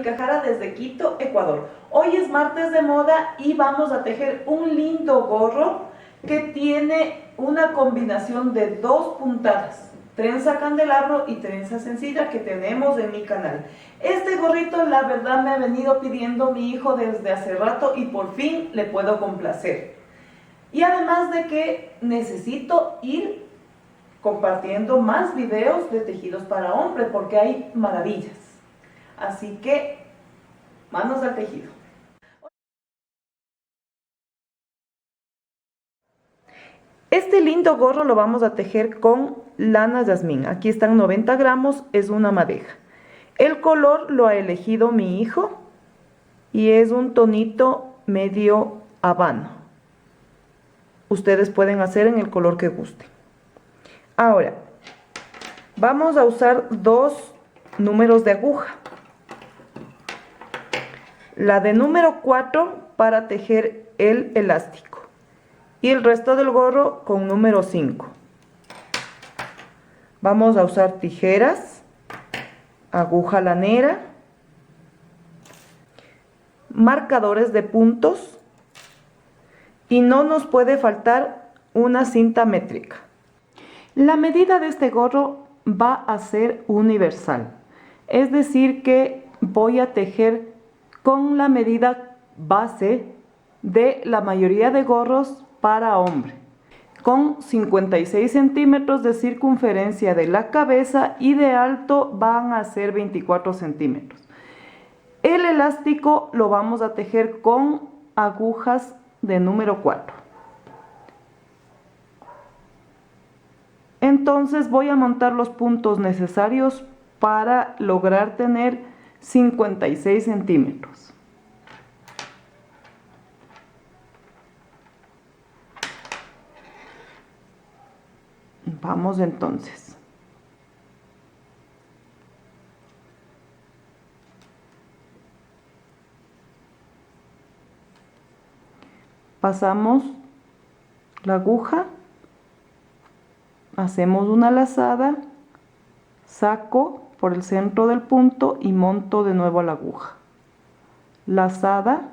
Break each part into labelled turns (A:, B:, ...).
A: Mónica Jara desde Quito, Ecuador. Hoy es martes de moda y vamos a tejer un lindo gorro que tiene una combinación de dos puntadas, trenza candelabro y trenza sencilla, que tenemos en mi canal. Este gorrito la verdad me ha venido pidiendo mi hijo desde hace rato y por fin le puedo complacer. Y además de que necesito ir compartiendo más videos de tejidos para hombre porque hay maravillas. Así que, manos al tejido. Este lindo gorro lo vamos a tejer con lana jazmín. Aquí están 90 gramos, es una madeja. El color lo ha elegido mi hijo y es un tonito medio habano. Ustedes pueden hacer en el color que gusten. Ahora, vamos a usar dos números de aguja. La de número 4 para tejer el elástico y el resto del gorro con número 5. Vamos a usar tijeras, aguja lanera, marcadores de puntos y no nos puede faltar una cinta métrica. La medida de este gorro va a ser universal, es decir que voy a tejer con la medida base de la mayoría de gorros para hombre, con 56 centímetros de circunferencia de la cabeza y de alto van a ser 24 centímetros. El elástico lo vamos a tejer con agujas de número 4. Entonces voy a montar los puntos necesarios para lograr tener 56 centímetros. Vamos entonces. Pasamos la aguja, hacemos una lazada, saco por el centro del punto y monto de nuevo a la aguja. Lazada,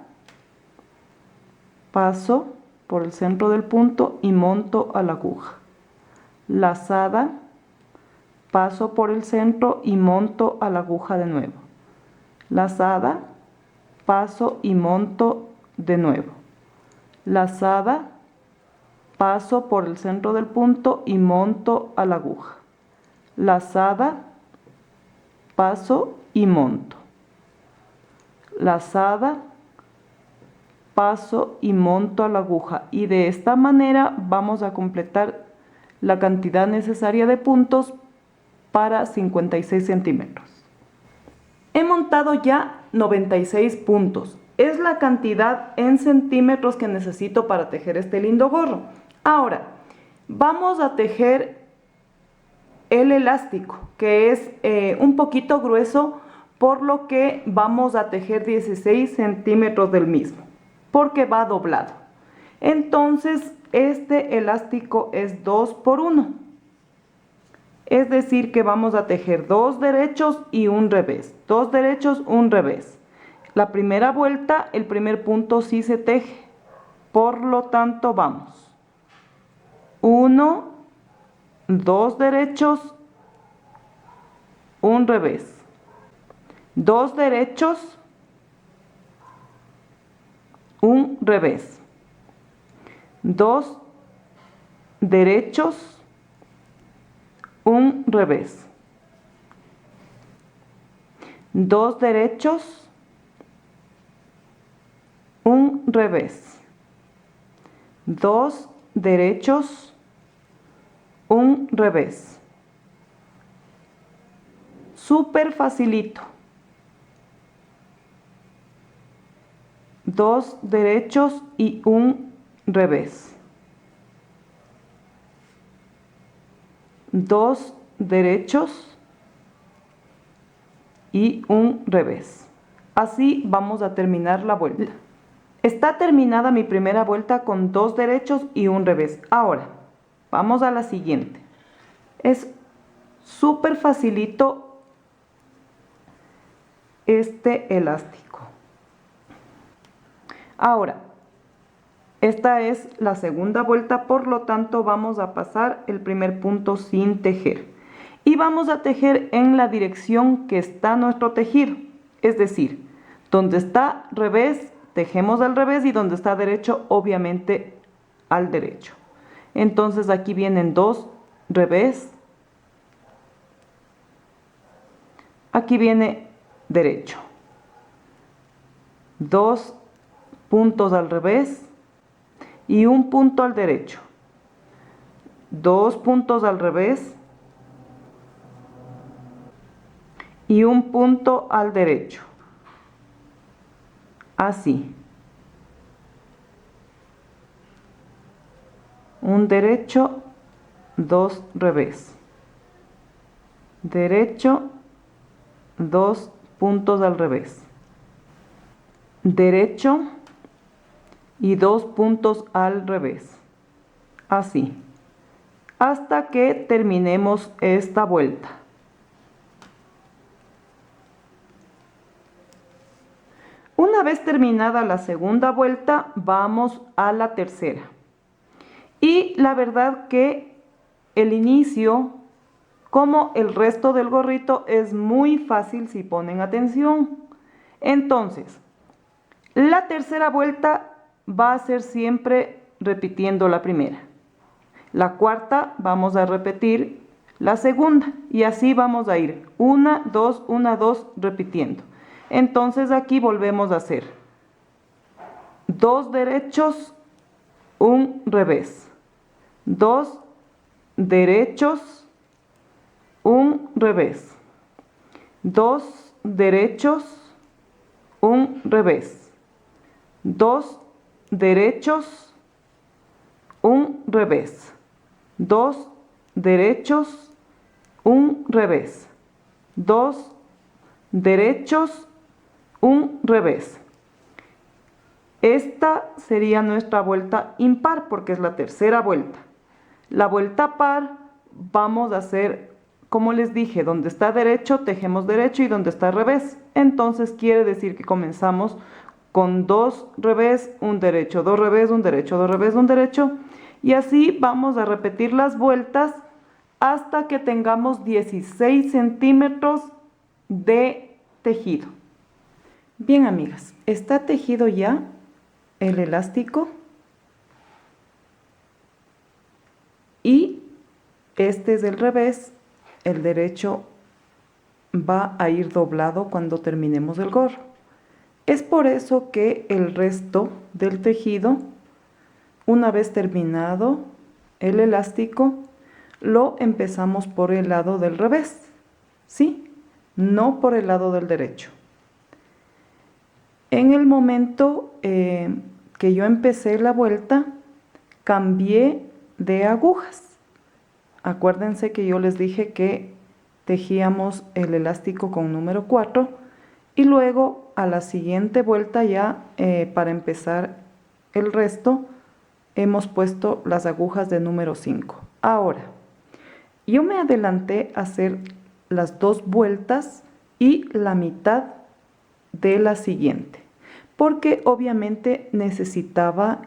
A: paso por el centro del punto y monto a la aguja. Lazada, paso por el centro y monto a la aguja de nuevo. Lazada, paso y monto de nuevo. Lazada, paso por el centro del punto y monto a la aguja. Lazada, paso y monto. Lazada, paso y monto a la aguja, y de esta manera vamos a completar la cantidad necesaria de puntos para 56 centímetros. He montado ya 96 puntos. Es la cantidad en centímetros que necesito para tejer este lindo gorro. Ahora, vamos a tejer el elástico, que es un poquito grueso, por lo que vamos a tejer 16 centímetros del mismo, porque va doblado. Entonces, este elástico es 2 por 1. Es decir que vamos a tejer 2 derechos y un revés. 2 derechos, un revés. La primera vuelta, el primer punto sí se teje. Por lo tanto, vamos. 1, 2 derechos, un revés. 2 derechos, un revés. 2 derechos, un revés. 2 derechos, un revés. 2 derechos, un revés. Súper facilito. 2 derechos y un revés. 2 derechos y un revés. Así vamos a terminar la vuelta. Está terminada mi primera vuelta con 2 derechos y un revés. Ahora, vamos a la siguiente. Es súper facilito este elástico. Ahora, esta es la segunda vuelta, por lo tanto vamos a pasar el primer punto sin tejer. Y vamos a tejer en la dirección que está nuestro tejido. Es decir, donde está revés, tejemos al revés, y donde está derecho, obviamente al derecho. Entonces aquí vienen 2 revés. Aquí viene derecho. 2 puntos al revés y un punto al derecho. 2 puntos al revés y un punto al derecho. Así. Un derecho, 2 revés. Derecho, 2 puntos al revés. Derecho y 2 puntos al revés. Así. Hasta que terminemos esta vuelta. Una vez terminada la segunda vuelta, vamos a la tercera. Y la verdad que el inicio, como el resto del gorrito, es muy fácil si ponen atención. Entonces, la tercera vuelta va a ser siempre repitiendo la primera. La cuarta vamos a repetir la segunda y así vamos a ir 1, 2, 1, 2 repitiendo. Entonces aquí volvemos a hacer 2 derechos, un revés, 2 derechos, un revés, 2 derechos, un revés, 2 derechos, un revés, 2 derechos, un revés, 2 derechos, un revés. Esta sería nuestra vuelta impar porque es la tercera vuelta. La vuelta par vamos a hacer, como les dije, donde está derecho tejemos derecho y donde está revés. Entonces quiere decir que comenzamos con 2 revés, un derecho, 2 revés, un derecho, 2 revés, un derecho. Y así vamos a repetir las vueltas hasta que tengamos 16 centímetros de tejido. Bien, amigas, está tejido ya el elástico y este es el revés, el derecho va a ir doblado cuando terminemos el gorro. Es por eso que el resto del tejido, una vez terminado el elástico, lo empezamos por el lado del revés, ¿sí? No por el lado del derecho. En el momento que yo empecé la vuelta, cambié de agujas. Acuérdense que yo les dije que tejíamos el elástico con número 4 y luego a la siguiente vuelta ya para empezar el resto hemos puesto las agujas de número 5. Ahora, yo me adelanté a hacer las 2 vueltas y la mitad de la siguiente, porque obviamente necesitaba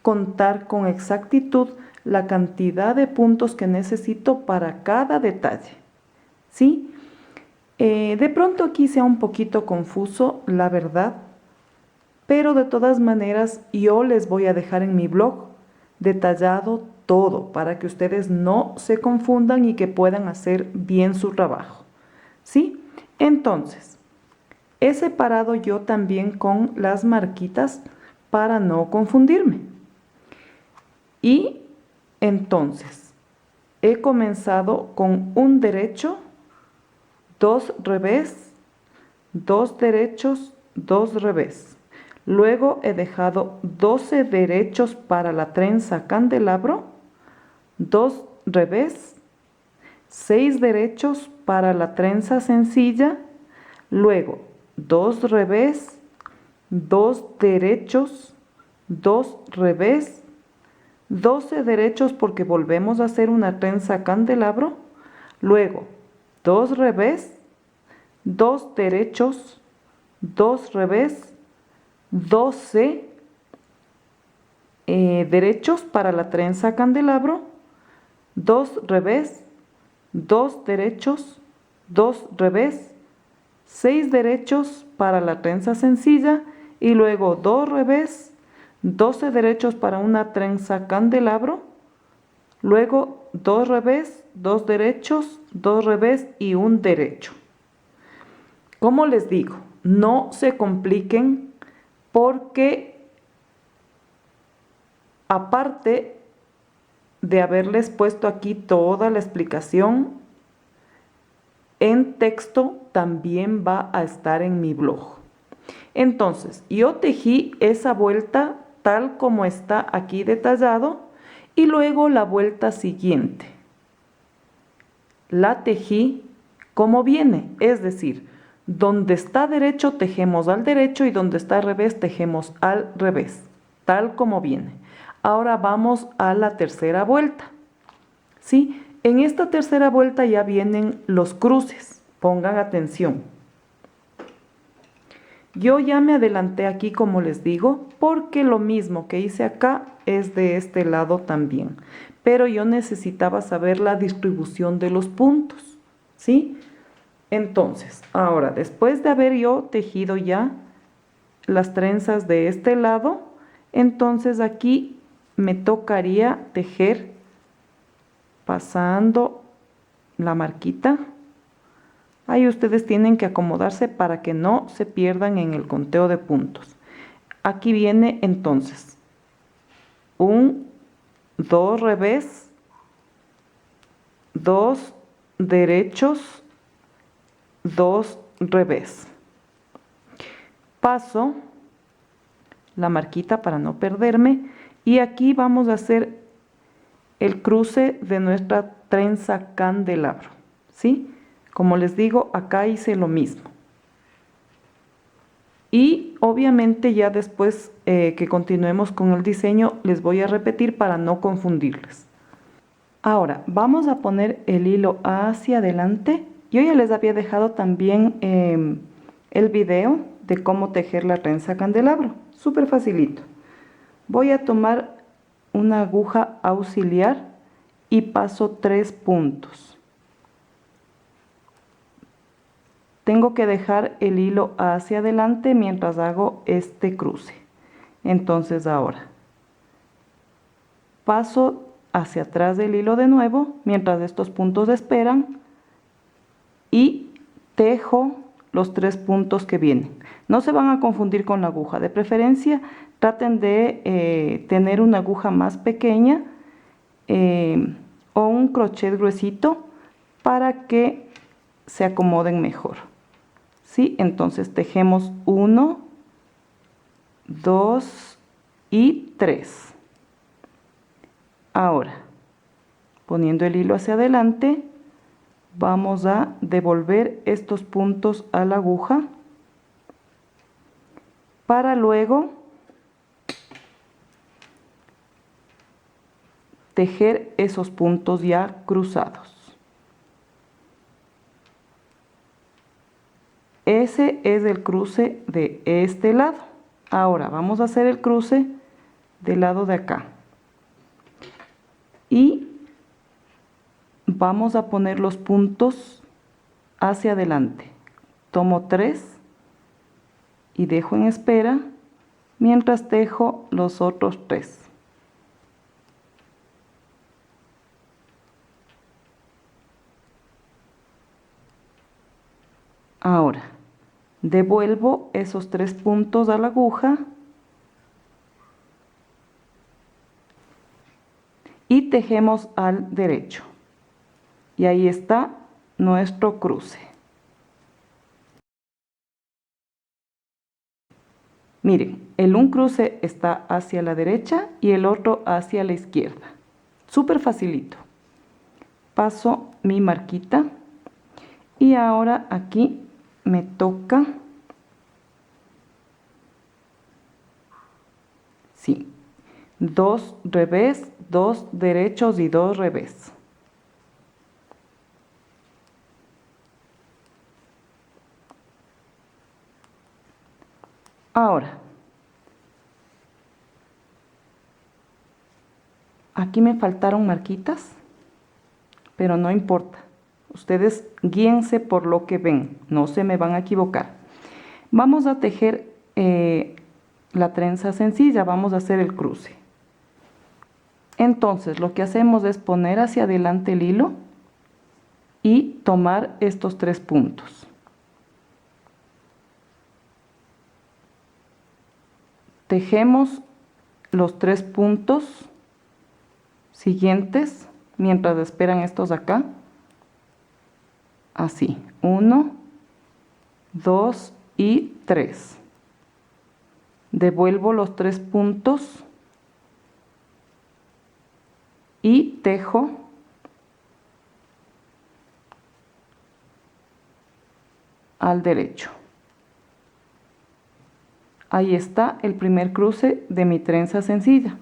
A: contar con exactitud la cantidad de puntos que necesito para cada detalle, ¿sí? De pronto aquí sea un poquito confuso, la verdad, pero de todas maneras yo les voy a dejar en mi blog detallado todo para que ustedes no se confundan y que puedan hacer bien su trabajo, ¿sí? Entonces, he separado yo también con las marquitas para no confundirme. Y entonces, he comenzado con un derecho, 2 revés, 2 derechos, 2 revés. Luego he dejado 12 derechos para la trenza candelabro, 2 revés, 6 derechos para la trenza sencilla, luego 2 revés, 2 derechos, 2 revés, 12 derechos porque volvemos a hacer una trenza candelabro, luego 2 revés, 2 derechos, 2 revés, 12 derechos para la trenza candelabro, 2 revés, 2 derechos, 2 revés, 6 derechos para la trenza sencilla y luego 2 revés, 12 derechos para una trenza candelabro, luego 2 revés, 2 derechos, 2 revés y un derecho. Como les digo, no se compliquen porque aparte de haberles puesto aquí toda la explicación, en texto también va a estar en mi blog. Entonces, yo tejí esa vuelta tal como está aquí detallado y luego la vuelta siguiente. La tejí como viene, es decir, donde está derecho tejemos al derecho y donde está revés tejemos al revés, tal como viene. Ahora vamos a la tercera vuelta. ¿Sí? En esta tercera vuelta ya vienen los cruces. Pongan atención. Yo ya me adelanté aquí, como les digo, porque lo mismo que hice acá es de este lado también. Pero yo necesitaba saber la distribución de los puntos. ¿Sí? Entonces, ahora, después de haber yo tejido ya las trenzas de este lado, entonces aquí me tocaría tejer pasando la marquita. Ahí ustedes tienen que acomodarse para que no se pierdan en el conteo de puntos. Aquí viene entonces un 2 revés, 2 derechos, 2 revés. Paso la marquita para no perderme y aquí vamos a hacer el cruce de nuestra trenza candelabro, ¿sí? Como les digo, acá hice lo mismo. Y obviamente ya después que continuemos con el diseño, les voy a repetir para no confundirles. Ahora, vamos a poner el hilo hacia adelante. Yo ya les había dejado también el video de cómo tejer la trenza candelabro. Súper facilito. Voy a tomar una aguja auxiliar y paso 3 puntos. Tengo que dejar el hilo hacia adelante mientras hago este cruce. Entonces ahora paso hacia atrás del hilo de nuevo mientras estos puntos esperan y tejo los 3 puntos que vienen. No se van a confundir con la aguja, de preferencia traten de tener una aguja más pequeña o un crochet gruesito para que se acomoden mejor. ¿Sí? Entonces tejemos 1, 2 y 3. Ahora, poniendo el hilo hacia adelante, vamos a devolver estos puntos a la aguja para luego tejer esos puntos ya cruzados. Ese es el cruce de este lado. Ahora vamos a hacer el cruce del lado de acá. Y vamos a poner los puntos hacia adelante. Tomo 3 y dejo en espera mientras tejo los otros 3. Ahora, devuelvo esos 3 puntos a la aguja y tejemos al derecho. Y ahí está nuestro cruce. Miren, el un cruce está hacia la derecha y el otro hacia la izquierda. Súper facilito. Paso mi marquita y ahora aquí me toca, sí, 2 revés, 2 derechos y 2 revés. Ahora, aquí me faltaron marquitas, pero no importa. Ustedes guíense por lo que ven, no se me van a equivocar. Vamos a tejer la trenza sencilla, vamos a hacer el cruce. Entonces lo que hacemos es poner hacia adelante el hilo y tomar estos 3 puntos. Tejemos los 3 puntos siguientes mientras esperan estos acá. Así, 1, 2 y 3. Devuelvo los 3 puntos y tejo al derecho. Ahí está el primer cruce de mi trenza sencilla.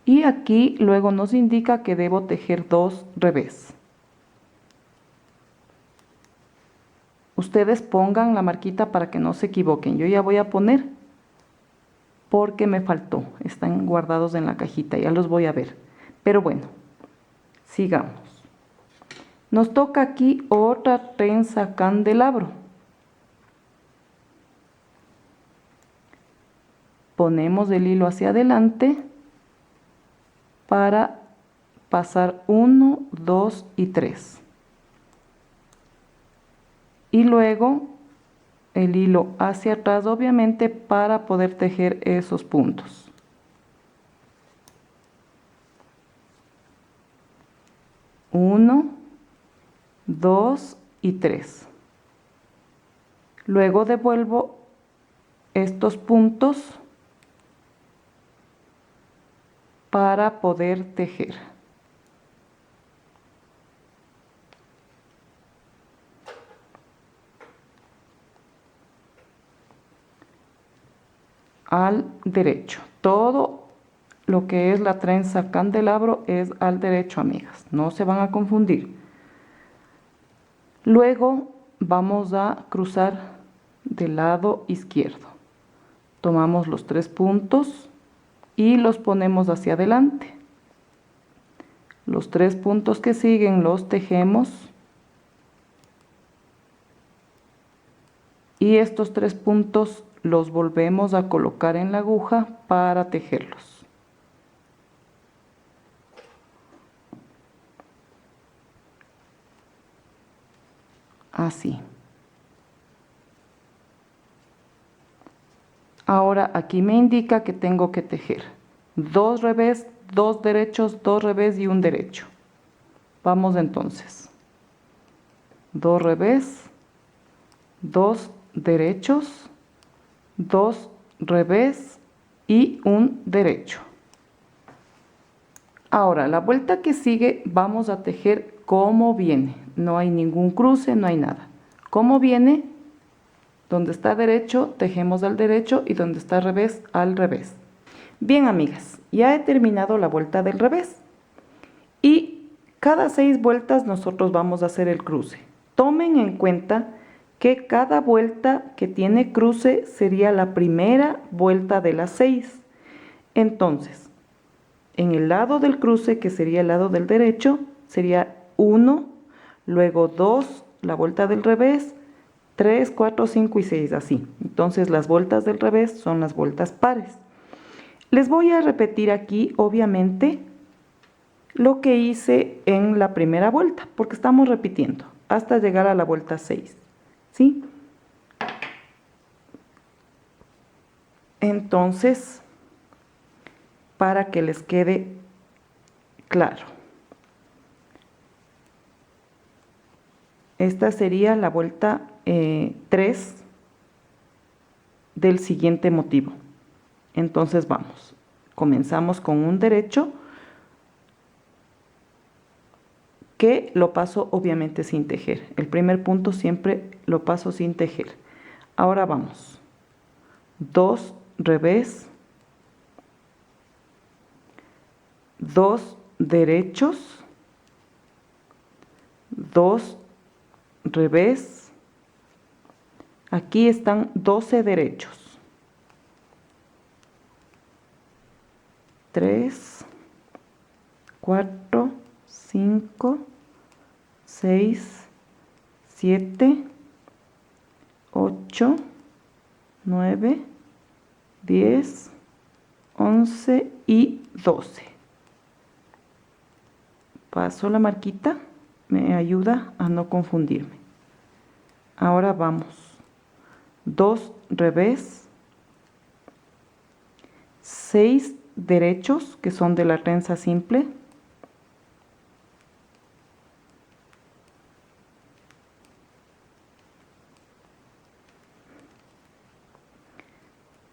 A: Y aquí luego nos indica que debo tejer 2 revés. Ustedes pongan la marquita para que no se equivoquen. Yo ya voy a poner porque me faltó. Están guardados en la cajita, ya los voy a ver. Pero bueno, sigamos. Nos toca aquí otra trenza candelabro. Ponemos el hilo hacia adelante para pasar 1, 2 y 3. Y luego el hilo hacia atrás, obviamente, para poder tejer esos puntos. Uno, 2 y 3. Luego devuelvo estos puntos para poder tejer. Al derecho. Todo lo que es la trenza candelabro es al derecho, amigas. No se van a confundir. Luego vamos a cruzar del lado izquierdo. Tomamos los 3 puntos y los ponemos hacia adelante. Los 3 puntos que siguen los tejemos. Y estos 3 puntos los volvemos a colocar en la aguja para tejerlos. Así. Ahora aquí me indica que tengo que tejer 2 revés, 2 derechos, 2 revés y un derecho. Vamos entonces. 2 revés, 2 derechos, 2 revés y un derecho. Ahora la vuelta que sigue vamos a tejer como viene. No hay ningún cruce, no hay nada. Como viene, donde está derecho, tejemos al derecho y donde está revés, al revés. Bien, amigas, ya he terminado la vuelta del revés. Y cada 6 vueltas nosotros vamos a hacer el cruce. Tomen en cuenta que cada vuelta que tiene cruce sería la primera vuelta de las 6. Entonces, en el lado del cruce, que sería el lado del derecho, sería 1, luego 2, la vuelta del revés, 3, 4, 5 y 6, así. Entonces las vueltas del revés son las vueltas pares. Les voy a repetir aquí, obviamente, lo que hice en la primera vuelta, porque estamos repitiendo, hasta llegar a la vuelta 6. ¿Sí? Entonces, para que les quede claro. Esta sería la vuelta 3 del siguiente motivo. Entonces vamos. Comenzamos con un derecho que lo paso obviamente sin tejer. El primer punto siempre lo paso sin tejer. Ahora vamos. 2 revés, 2 derechos, 2 revés, Aquí están 12 derechos. 3, 4, 5, 6, 7, 8, 9, 10, 11 y 12. Paso la marquita, me ayuda a no confundirme. Ahora vamos. 2 revés, 6 derechos que son de la trenza simple,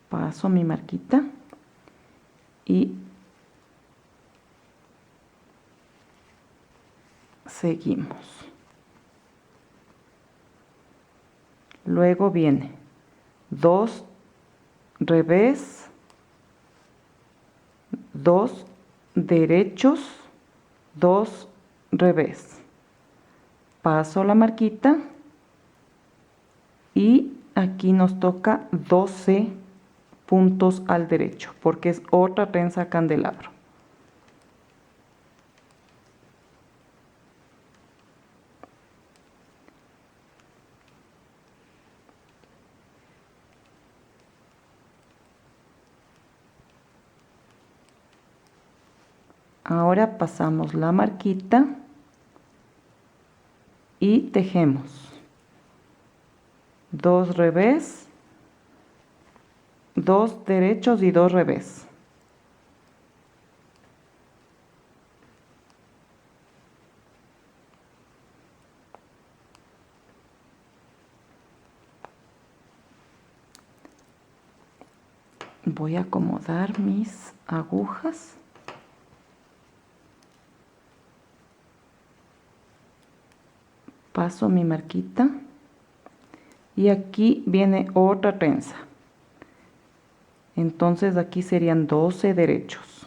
A: paso mi marquita y seguimos. Luego viene 2 revés, 2 derechos, 2 revés. Paso la marquita y aquí nos toca 12 puntos al derecho porque es otra trenza candelabro. Ahora pasamos la marquita y tejemos 2 revés, 2 derechos y 2 revés. Voy a acomodar mis agujas. Paso mi marquita y aquí viene otra trenza. Entonces aquí serían 12 derechos.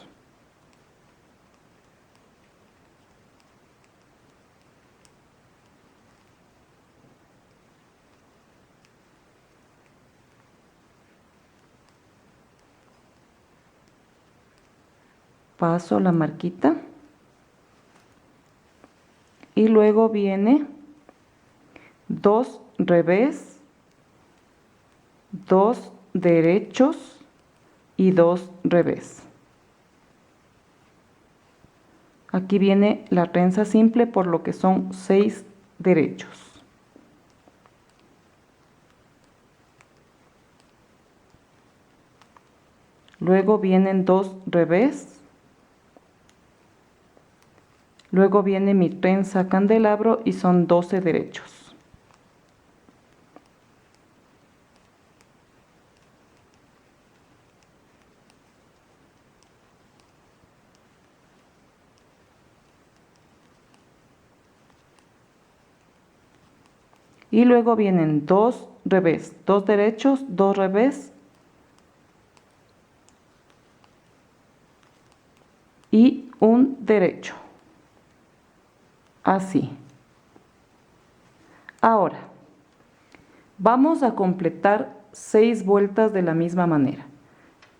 A: Paso la marquita y luego viene 2 revés, 2 derechos y 2 revés. Aquí viene la trenza simple por lo que son 6 derechos. Luego vienen 2 revés. Luego viene mi trenza candelabro y son 12 derechos. Y luego vienen 2 revés, 2 derechos, 2 revés y un derecho. Así. Ahora, vamos a completar 6 vueltas de la misma manera.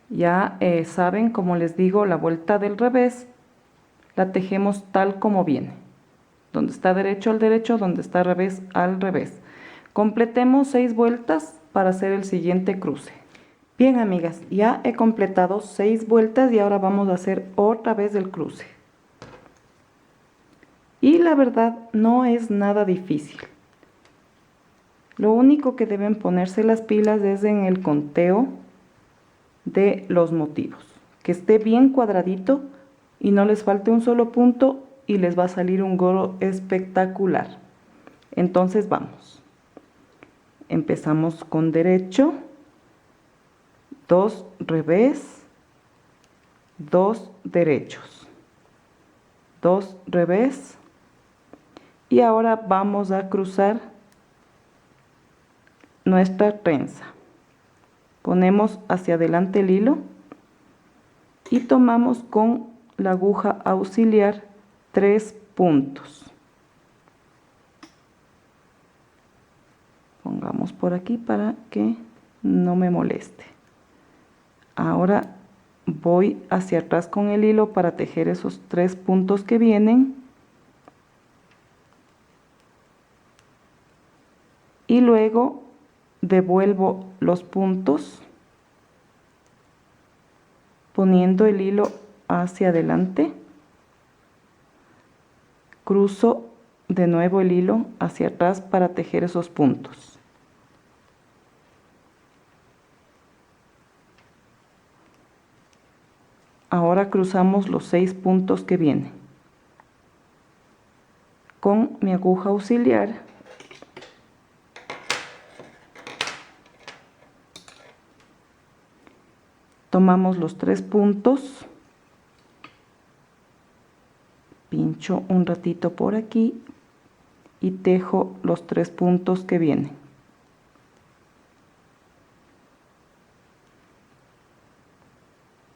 A: Ya saben, como les digo, la vuelta del revés la tejemos tal como viene. Donde está derecho al derecho, donde está revés al revés. Completemos 6 vueltas para hacer el siguiente cruce. Bien, amigas, ya he completado 6 vueltas y ahora vamos a hacer otra vez el cruce. Y la verdad no es nada difícil. Lo único que deben ponerse las pilas es en el conteo de los motivos. Que esté bien cuadradito y no les falte un solo punto y les va a salir un gorro espectacular. Entonces vamos. Empezamos con derecho, 2 revés, 2 derechos, 2 revés. Y ahora vamos a cruzar nuestra trenza. Ponemos hacia adelante el hilo y tomamos con la aguja auxiliar 3 puntos. pongamos por aquí para que no me moleste. Ahora voy hacia atrás con el hilo para tejer esos 3 puntos que vienen y luego devuelvo los puntos poniendo el hilo hacia adelante, cruzo de nuevo el hilo hacia atrás para tejer esos puntos. Ahora cruzamos los 6 puntos que vienen. Con mi aguja auxiliar tomamos los 3 puntos, pincho un ratito por aquí y tejo los 3 puntos que vienen.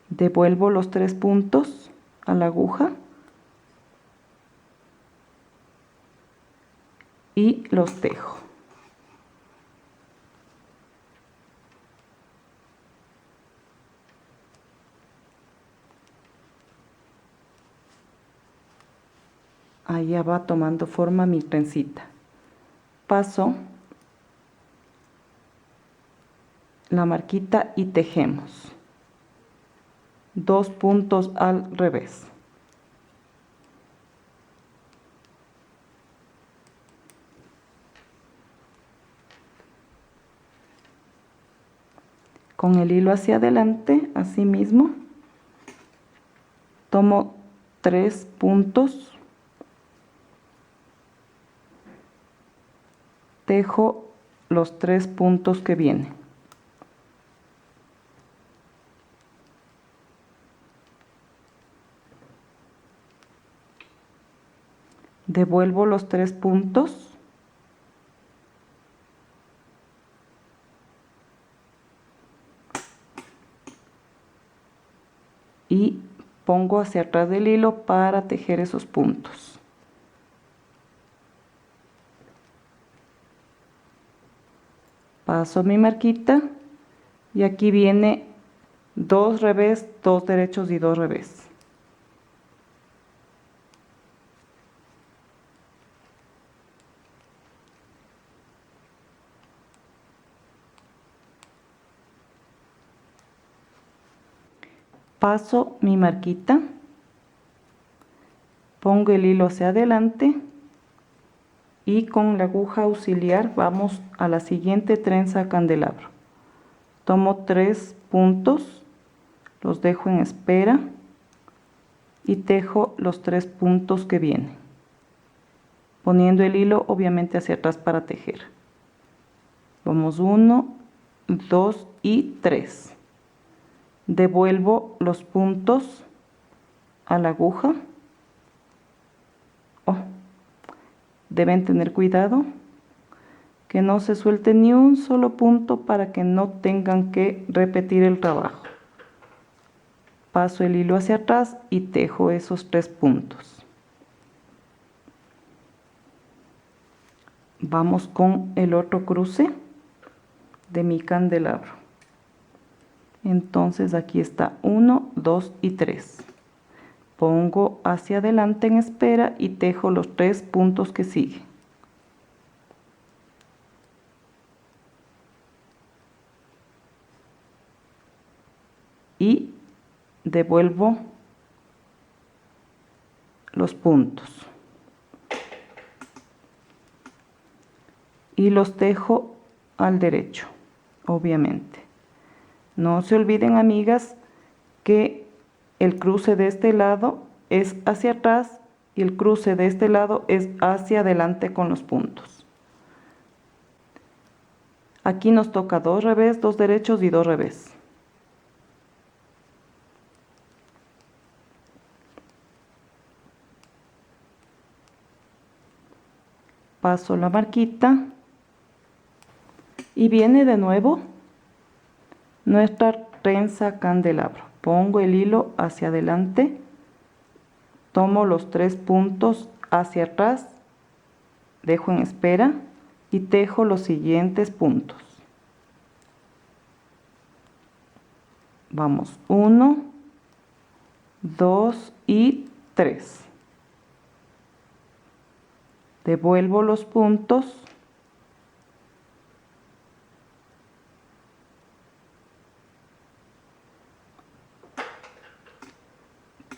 A: Devuelvo los 3 puntos a la aguja y los tejo. Ahí ya va tomando forma mi trencita. Paso la marquita y tejemos 2 puntos al revés. Con el hilo hacia adelante, así mismo, tomo 3 puntos, tejo los 3 puntos que vienen. Devuelvo los 3 puntos y pongo hacia atrás del hilo para tejer esos puntos. Paso mi marquita y aquí viene 2 revés, 2 derechos y 2 revés. Paso mi marquita, pongo el hilo hacia adelante y con la aguja auxiliar vamos a la siguiente trenza candelabro. Tomo 3 puntos, los dejo en espera y tejo los 3 puntos que vienen, poniendo el hilo obviamente hacia atrás para tejer. Vamos 1, 2 y 3. Devuelvo los puntos a la aguja. Deben tener cuidado que no se suelte ni un solo punto para que no tengan que repetir el trabajo. Paso el hilo hacia atrás y tejo esos 3 puntos. Vamos con el otro cruce de mi candelabro. Entonces aquí está 1, 2 y 3. Pongo hacia adelante en espera y tejo los 3 puntos que siguen. Y devuelvo los puntos. Y los tejo al derecho, obviamente. No se olviden, amigas, que el cruce de este lado es hacia atrás y el cruce de este lado es hacia adelante con los puntos. Aquí nos toca 2 revés, 2 derechos y 2 revés. Paso la marquita y viene de nuevo nuestra trenza candelabro. Pongo el hilo hacia adelante, tomo los 3 puntos hacia atrás, dejo en espera, y tejo los siguientes puntos. Vamos, 1, 2 y 3. Devuelvo los puntos.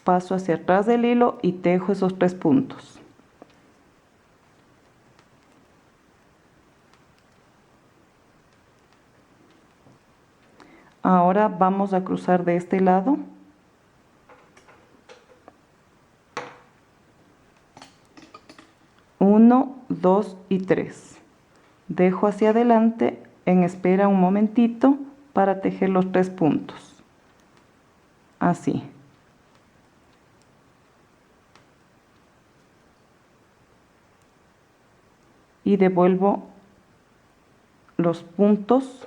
A: Paso hacia atrás del hilo y tejo esos 3 puntos. Ahora vamos a cruzar de este lado. Uno, 2 y 3. Dejo hacia adelante en espera un momentito para tejer los 3 puntos. Así. Y devuelvo los puntos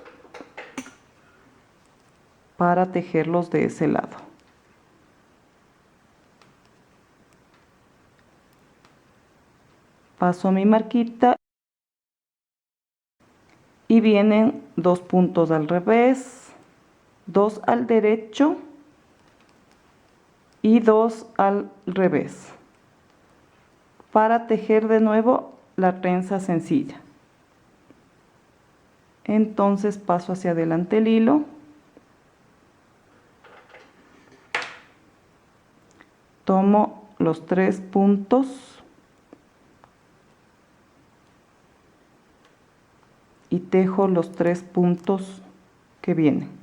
A: para tejerlos de ese lado. Paso mi marquita y vienen 2 puntos al revés, 2 al derecho y 2 al revés para tejer de nuevo la trenza sencilla. Entonces paso hacia adelante el hilo, tomo los 3 puntos y tejo los 3 puntos que vienen.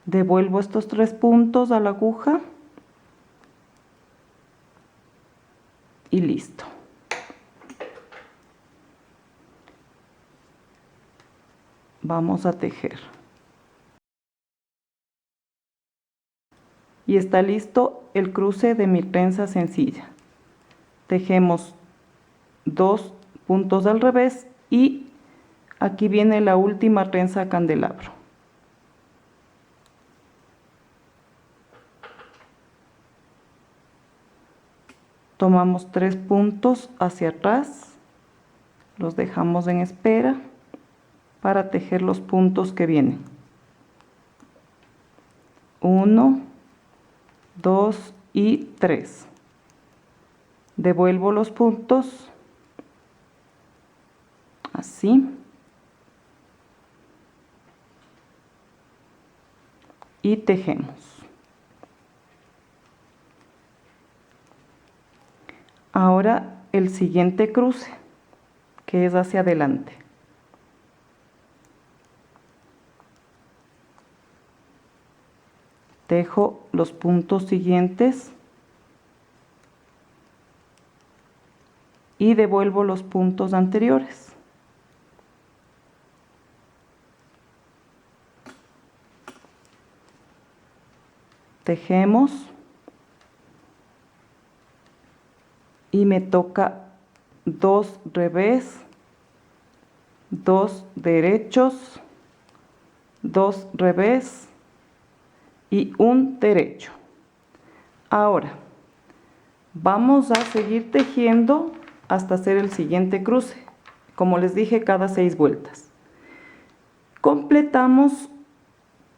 A: Devuelvo estos 3 puntos a la aguja y listo. Vamos a tejer. Y está listo el cruce de mi trenza sencilla. Tejemos 2 puntos al revés y aquí viene la última trenza candelabro. Tomamos 3 puntos hacia atrás, los dejamos en espera para tejer los puntos que vienen. 1, 2 y 3. Devuelvo los puntos, así. Y tejemos. Ahora el siguiente cruce, que es hacia adelante. Tejo los puntos siguientes y devuelvo los puntos anteriores. Tejemos y me toca 2 revés, 2 derechos, 2 revés y un derecho. Ahora vamos a seguir tejiendo hasta hacer el siguiente cruce, como les dije, cada 6 vueltas. Completamos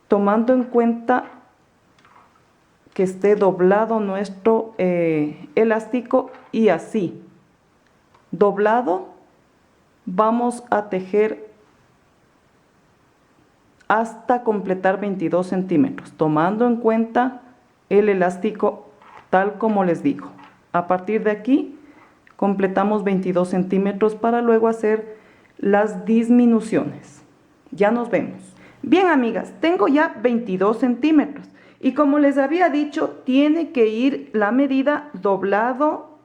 A: tomando en cuenta que esté doblado nuestro elástico y así, doblado, vamos a tejer hasta completar 22 centímetros, tomando en cuenta el elástico tal como les digo. A partir de aquí, completamos 22 centímetros para luego hacer las disminuciones. Ya nos vemos. Bien, amigas, tengo ya 22 centímetros. Y como les había dicho, tiene que ir la medida doblado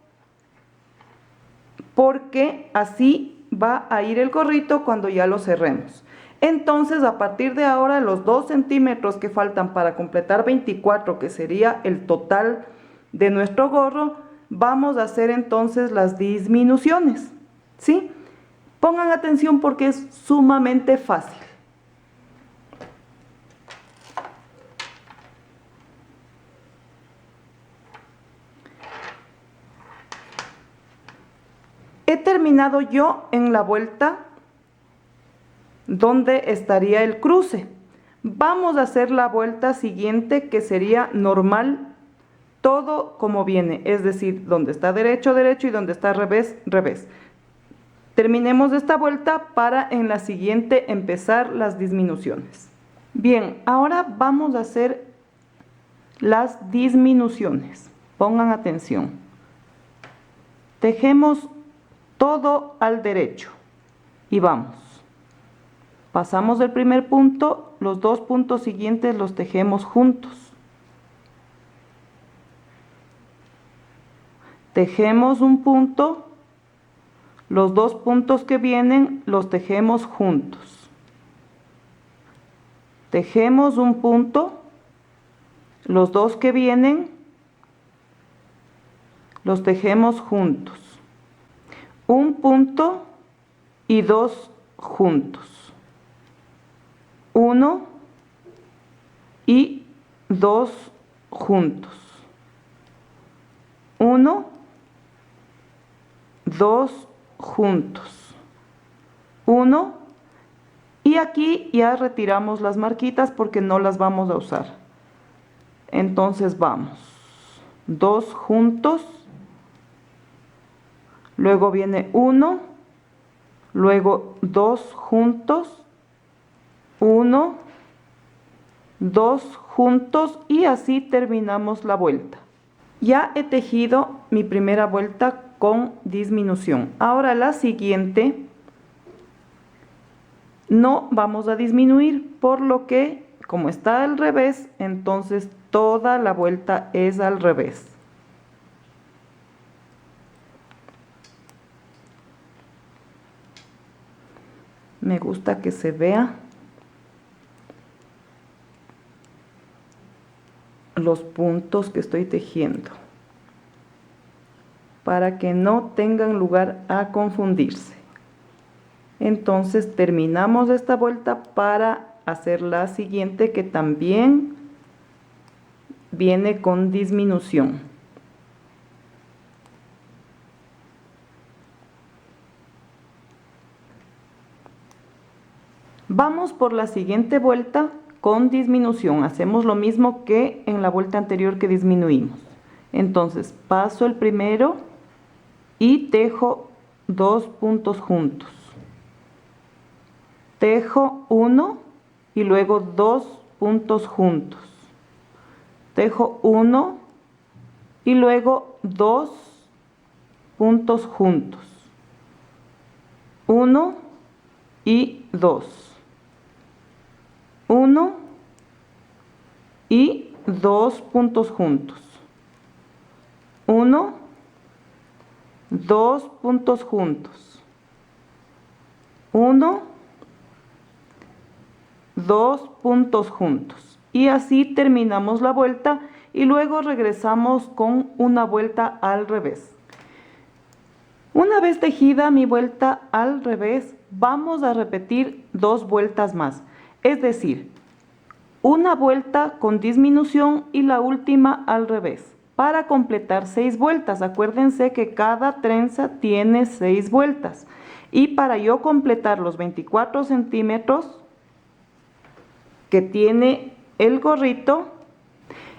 A: porque así va a ir el gorrito cuando ya lo cerremos. Entonces, a partir de ahora, los 2 centímetros que faltan para completar 24, que sería el total de nuestro gorro, vamos a hacer entonces las disminuciones, ¿sí? Pongan atención porque es sumamente fácil. terminado yo en la vuelta donde estaría el cruce. Vamos a hacer la vuelta siguiente, que sería normal, todo como viene, es decir, donde está derecho, derecho, y donde está revés, revés. Terminemos esta vuelta para en la siguiente empezar las disminuciones. Bien, ahora vamos a hacer las disminuciones. Pongan atención. Tejemos todo al derecho y vamos. Pasamos del primer punto, los dos puntos siguientes los tejemos juntos. Tejemos un punto, los dos puntos que vienen los tejemos juntos. Tejemos un punto, los dos que vienen los tejemos juntos. Un punto y dos juntos. 1 y 2 juntos. 1, 2 juntos. 1 y aquí ya retiramos las marquitas porque no las vamos a usar. Entonces vamos. 2 juntos. Luego viene 1. Luego 2 juntos. 1, 2 juntos y así terminamos la vuelta. Ya he tejido mi primera vuelta con disminución. Ahora la siguiente no vamos a disminuir, por lo que como está al revés, entonces toda la vuelta es al revés. Me gusta que se vea los puntos que estoy tejiendo para que no tengan lugar a confundirse. Entonces terminamos esta vuelta para hacer la siguiente, que también viene con disminución. Vamos por la siguiente vuelta con disminución. Hacemos lo mismo que en la vuelta anterior que disminuimos. Entonces paso el primero y tejo 2 puntos juntos. Tejo 1 y luego 2 puntos juntos. Tejo 1 y luego 2 puntos juntos. 1 y 2. 1 y 2 puntos juntos. 1, 2 puntos juntos. 1, 2 puntos juntos. Y así terminamos la vuelta y luego regresamos con una vuelta al revés. Una vez tejida mi vuelta al revés, vamos a repetir 2 vueltas más. Es decir, una vuelta con disminución y la última al revés, para completar 6 vueltas. Acuérdense que cada trenza tiene 6 vueltas. Y para yo completar los 24 centímetros que tiene el gorrito,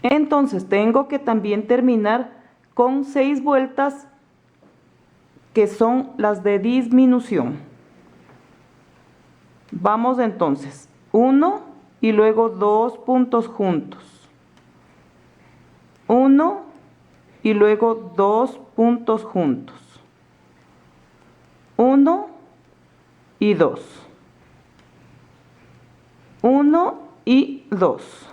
A: entonces tengo que también terminar con 6 vueltas que son las de disminución. Vamos entonces. 1 y luego 2 puntos juntos. 1 y luego 2 puntos juntos. 1 y 2. 1 y 2.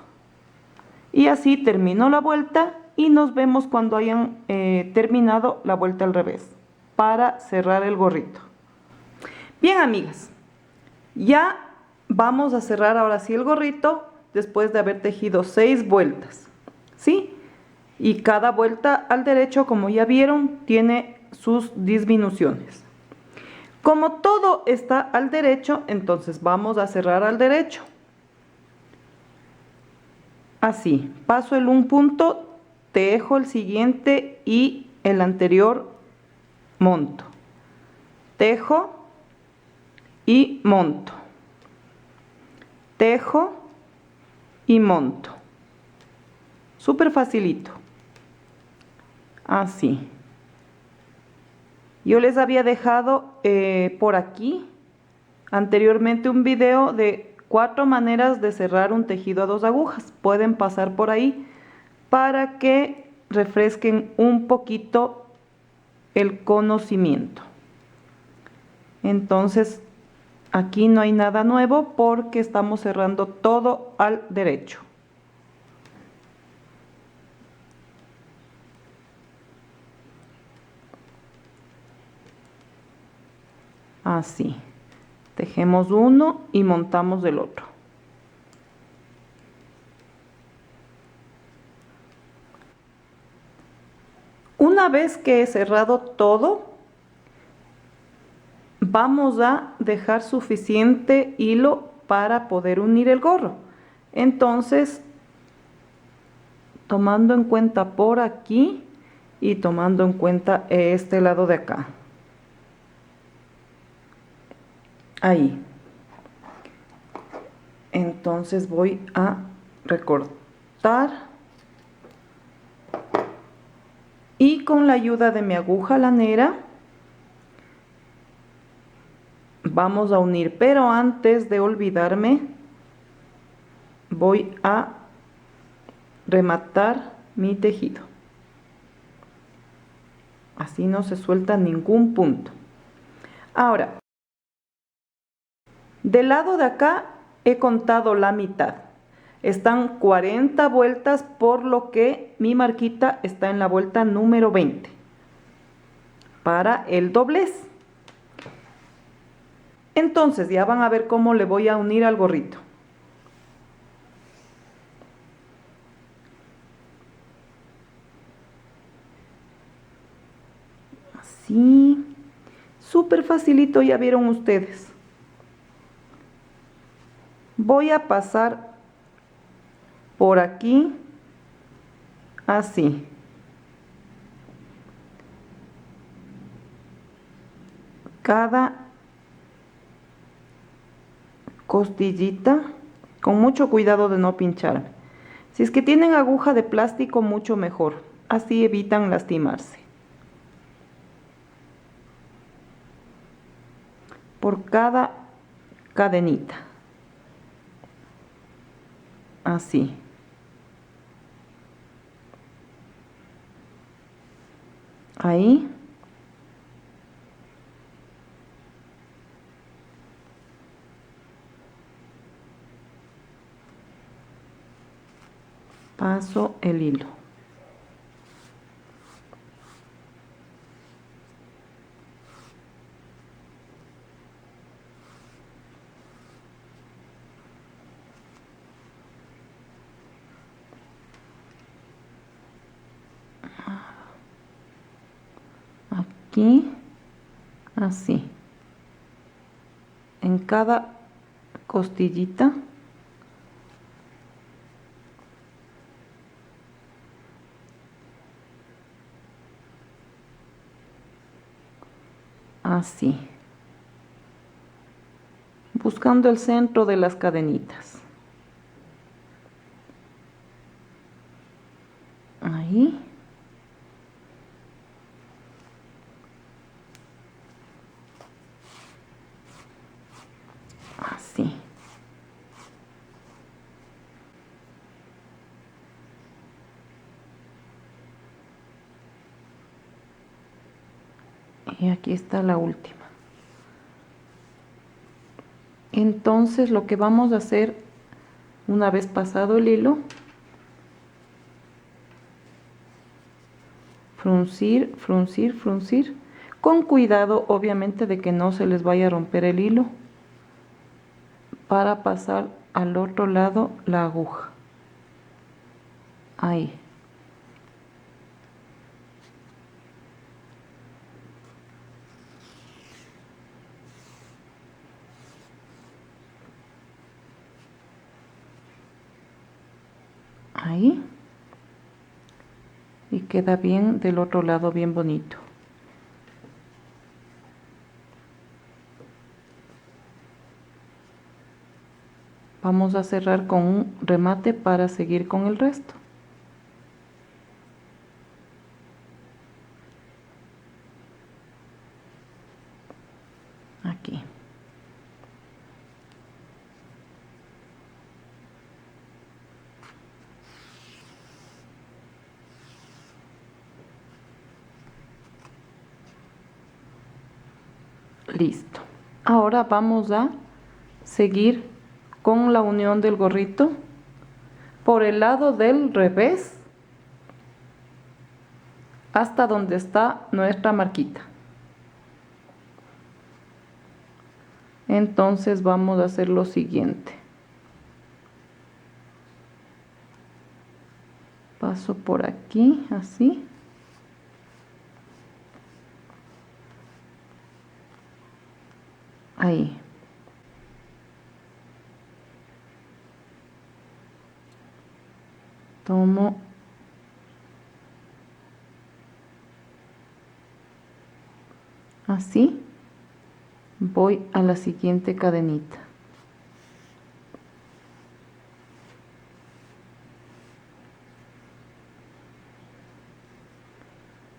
A: Y así termino la vuelta y nos vemos cuando hayan terminado la vuelta al revés para cerrar el gorrito. Bien, amigas, ya vamos a cerrar ahora sí el gorrito después de haber tejido 6 vueltas, ¿sí? Y cada vuelta al derecho, como ya vieron, tiene sus disminuciones. Como todo está al derecho, entonces vamos a cerrar al derecho. Así, paso el un punto, tejo el siguiente y el anterior monto. tejo y monto, tejo y monto, súper facilito, así. Yo les había dejado por aquí anteriormente un video de 4 maneras de cerrar un tejido a 2 agujas. Pueden pasar por ahí para que refresquen un poquito el conocimiento. Entonces, aquí no hay nada nuevo porque estamos cerrando todo al derecho. Así. Tejemos uno y montamos del otro. Una vez que he cerrado todo, vamos a dejar suficiente hilo para poder unir el gorro. Entonces, tomando en cuenta por aquí y tomando en cuenta este lado de acá. Ahí. Entonces voy a recortar y con la ayuda de mi aguja lanera vamos a unir, pero antes de olvidarme voy a rematar mi tejido. Así no se suelta ningún punto. Ahora, del lado de acá he contado la mitad. Están 40 vueltas, por lo que mi marquita está en la vuelta número 20 para el doblez. Entonces ya van a ver cómo le voy a unir al gorrito. Así, súper facilito, ya vieron ustedes. Voy a pasar por aquí, así. Cada costillita, con mucho cuidado de no pincharme. Si es que tienen aguja de plástico, mucho mejor, así evitan lastimarse. Por cada cadenita, así. Ahí. Paso el hilo. Aquí, así. En cada costillita. Así, buscando el centro de las cadenitas. Ahí. Así. Y aquí está la última. Entonces lo que vamos a hacer, una vez pasado el hilo, fruncir, fruncir, fruncir, con cuidado obviamente de que no se les vaya a romper el hilo, para pasar al otro lado la aguja. Ahí. Ahí. Y queda bien del otro lado, bien bonito. Vamos a cerrar con un remate para seguir con el resto. Aquí. Listo. Ahora vamos a seguir con la unión del gorrito por el lado del revés hasta donde está nuestra marquita. Entonces vamos a hacer lo siguiente. Paso por aquí, así. Ahí. Tomo así. Voy a la siguiente cadenita.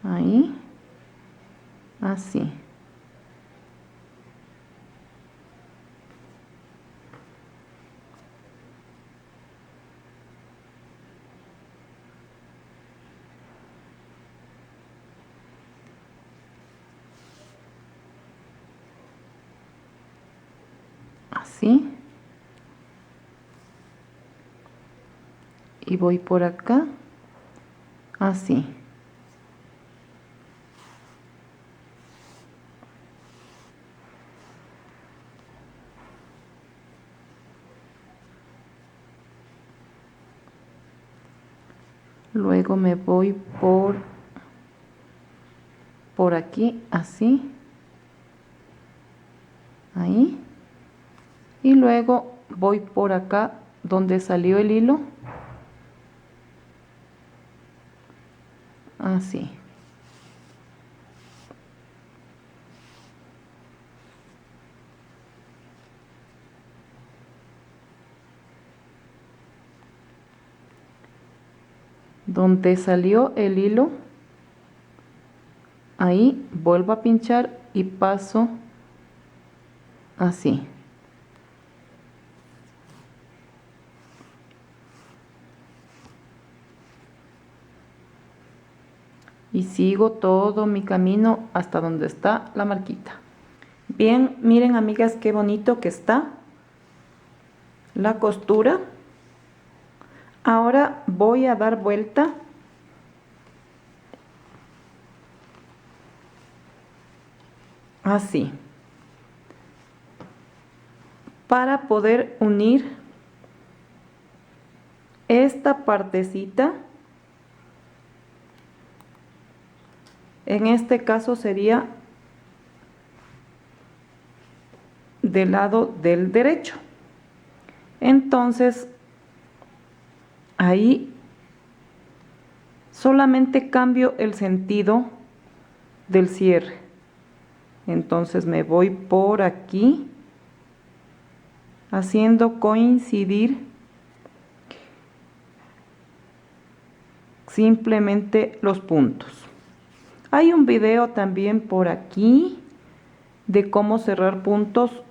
A: Ahí. Así. Así. Y voy por acá. Así. Luego me voy por aquí, así. Ahí. Y luego voy por acá donde salió el hilo. Así. Donde salió el hilo, ahí vuelvo a pinchar y paso así. Y sigo todo mi camino hasta donde está la marquita. Bien, miren amigas qué bonito que está la costura. Ahora voy a dar vuelta así para poder unir esta partecita. En este caso sería del lado del derecho. Entonces ahí solamente cambio el sentido del cierre. Entonces me voy por aquí haciendo coincidir simplemente los puntos. Hay un video también por aquí de cómo cerrar puntos,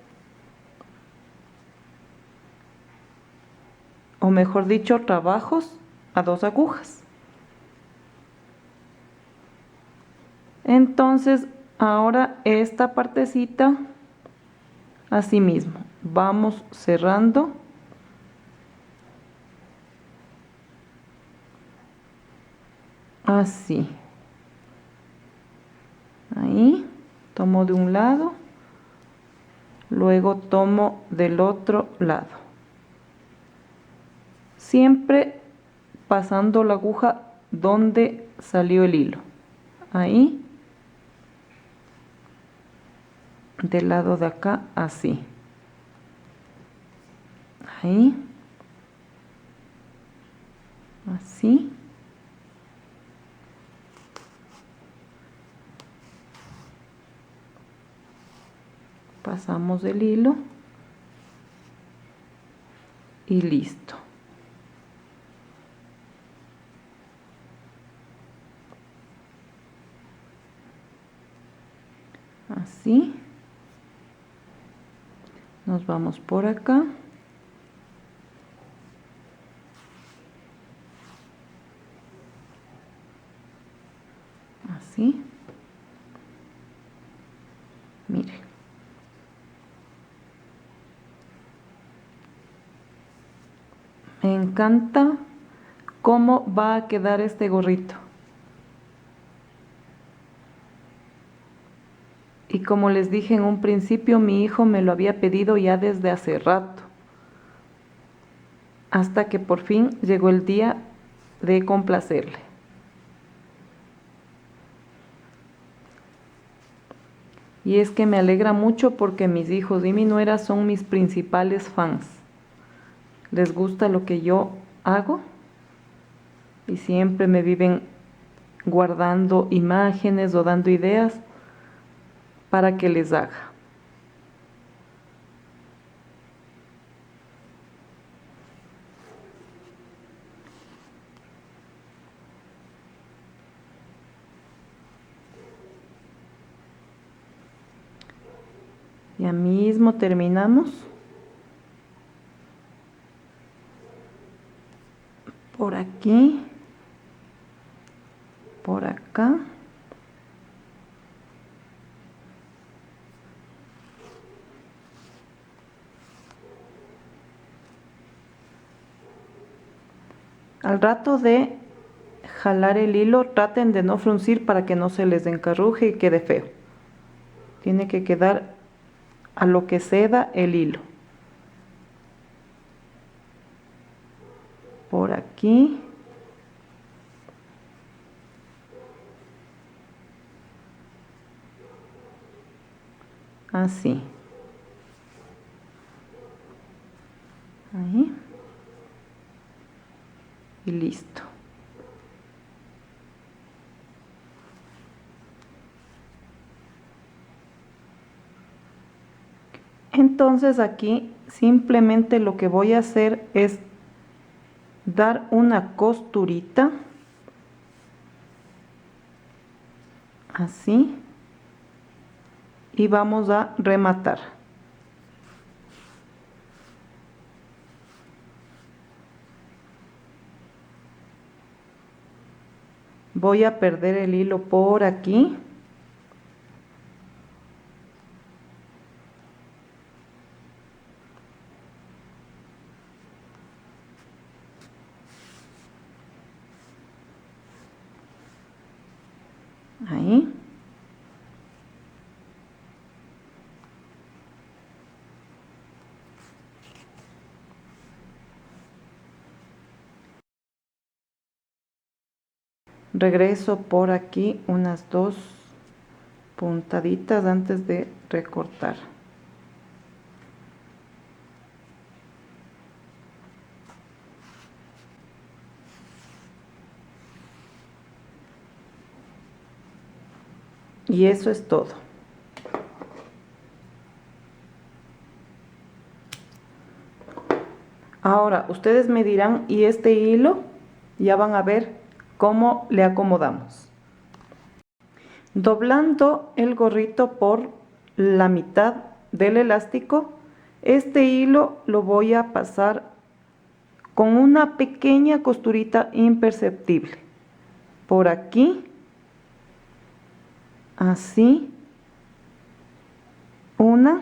A: o mejor dicho, trabajos a 2 agujas. Entonces ahora esta partecita así mismo vamos cerrando así. Ahí tomo de un lado, luego tomo del otro lado, siempre pasando la aguja donde salió el hilo. Ahí, del lado de acá, así. Ahí, así. Pasamos el hilo y listo. Así. Nos vamos por acá. Así. Mire. Me encanta cómo va a quedar este gorrito. Y como les dije en un principio, mi hijo me lo había pedido ya desde hace rato. Hasta que por fin llegó el día de complacerle. Y es que me alegra mucho porque mis hijos y mi nuera son mis principales fans. Les gusta lo que yo hago y siempre me viven guardando imágenes o dando ideas para que les haga. Ya mismo terminamos. Por aquí, por acá. Al rato de jalar el hilo, traten de no fruncir para que no se les encarruje y quede feo. Tiene que quedar a lo que ceda el hilo. Por aquí. Así. Ahí. Y listo. Entonces aquí simplemente lo que voy a hacer es dar una costurita. Así. Y vamos a rematar. Voy a perder el hilo por aquí. Ahí. Regreso por aquí unas 2 puntaditas antes de recortar. Y eso es todo. Ahora, ustedes me dirán, ¿y este hilo? Ya van a ver cómo le acomodamos. Doblando el gorrito por la mitad del elástico, este hilo lo voy a pasar con una pequeña costurita imperceptible. Por aquí, así, una.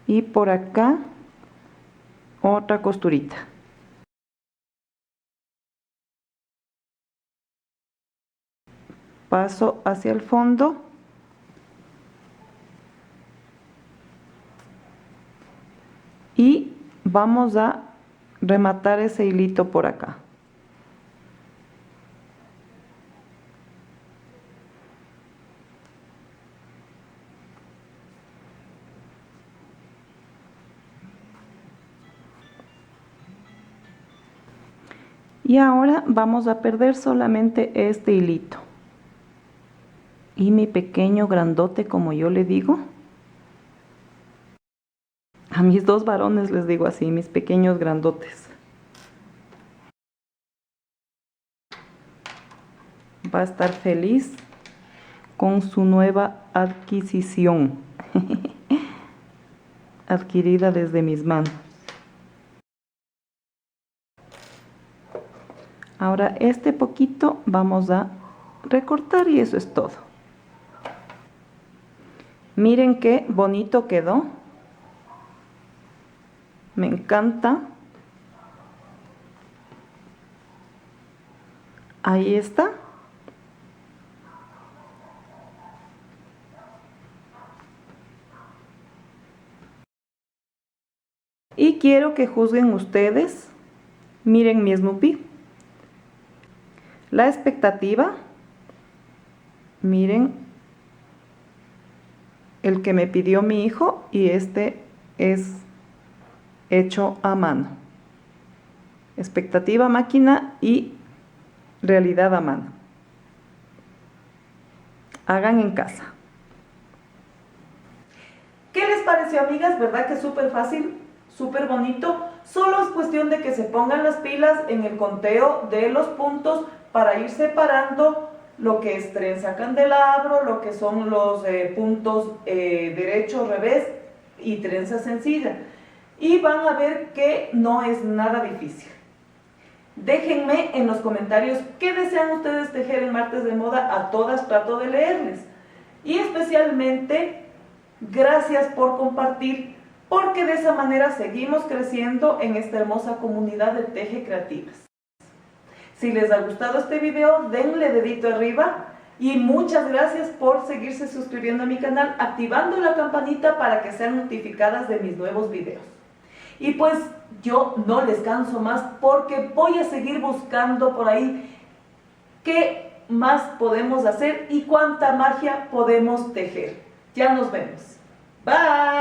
A: Y por acá, otra costurita. Paso hacia el fondo. Y vamos a rematar ese hilito por acá. Y ahora vamos a perder solamente este hilito. Y mi pequeño grandote, como yo le digo. A mis dos varones les digo así, mis pequeños grandotes. Va a estar feliz con su nueva adquisición, adquirida desde mis manos. Ahora este poquito vamos a recortar y eso es todo. Miren qué bonito quedó. Me encanta. Ahí está. Y quiero que juzguen ustedes. Miren mi Snoopy. La expectativa. Miren el que me pidió mi hijo y este es hecho a mano. Expectativa máquina y realidad a mano. Hagan en casa. ¿Qué les pareció, amigas? ¿Verdad que es súper fácil? Súper bonito. Solo es cuestión de que se pongan las pilas en el conteo de los puntos para ir separando lo que es trenza candelabro, lo que son los puntos derecho, revés y trenza sencilla. Y van a ver que no es nada difícil. Déjenme en los comentarios qué desean ustedes tejer en Martes de Moda. A todas trato de leerles. Y especialmente, gracias por compartir, porque de esa manera seguimos creciendo en esta hermosa comunidad de Teje Creativas. Si les ha gustado este video, denle dedito arriba y muchas gracias por seguirse suscribiendo a mi canal, activando la campanita para que sean notificadas de mis nuevos videos. Y pues yo no les canso más porque voy a seguir buscando por ahí qué más podemos hacer y cuánta magia podemos tejer. Ya nos vemos. Bye.